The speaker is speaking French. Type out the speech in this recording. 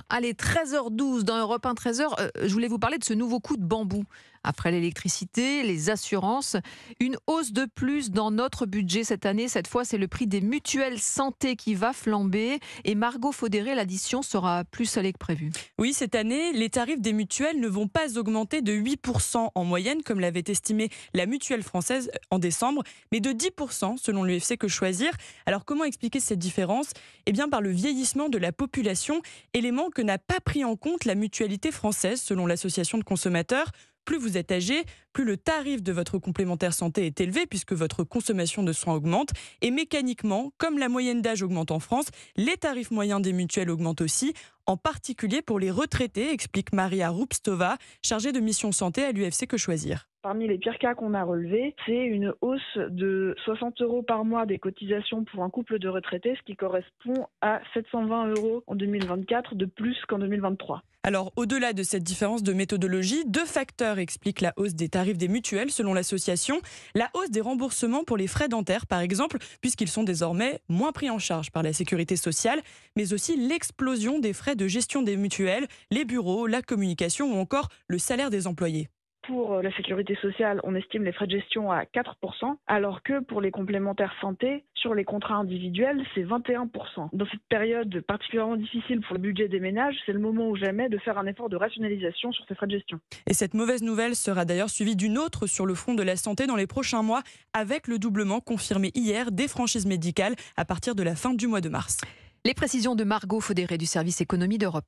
heure. Allez, 13h12 dans Europe 1, 13h. Je voulais vous parler de ce nouveau coup de bambou. Après l'électricité, les assurances, une hausse de plus dans notre budget cette année. Cette fois, c'est le prix des mutuelles santé qui va flamber. Et Margot Faudéré, l'addition sera plus salée que prévu. Oui, cette année, les tarifs des mutuelles ne vont pas augmenter de 8% en moyenne, comme l'avait estimé la mutuelle française en décembre, mais de 10% selon l'UFC Que Choisir. Alors comment expliquer cette différence ? Eh bien par le vieillissement de la population, élément que n'a pas pris en compte la mutualité française selon l'association de consommateurs. Plus vous êtes âgé, plus le tarif de votre complémentaire santé est élevé puisque votre consommation de soins augmente. Et mécaniquement, comme la moyenne d'âge augmente en France, les tarifs moyens des mutuelles augmentent aussi, en particulier pour les retraités, explique Maria Roupstova, chargée de mission santé à l'UFC Que Choisir. Parmi les pires cas qu'on a relevés, c'est une hausse de 60 € par mois des cotisations pour un couple de retraités, ce qui correspond à 720 € en 2024 de plus qu'en 2023. Alors, au-delà de cette différence de méthodologie, deux facteurs expliquent la hausse des tarifs des mutuelles selon l'association. La hausse des remboursements pour les frais dentaires, par exemple, puisqu'ils sont désormais moins pris en charge par la sécurité sociale, mais aussi l'explosion des frais de gestion des mutuelles, les bureaux, la communication ou encore le salaire des employés. Pour la sécurité sociale, on estime les frais de gestion à 4%, alors que pour les complémentaires santé, sur les contrats individuels, c'est 21%. Dans cette période particulièrement difficile pour le budget des ménages, c'est le moment ou jamais de faire un effort de rationalisation sur ces frais de gestion. Et cette mauvaise nouvelle sera d'ailleurs suivie d'une autre sur le front de la santé dans les prochains mois, avec le doublement confirmé hier des franchises médicales à partir de la fin du mois de mars. Les précisions de Margot Faudéré du service économie d'Europe.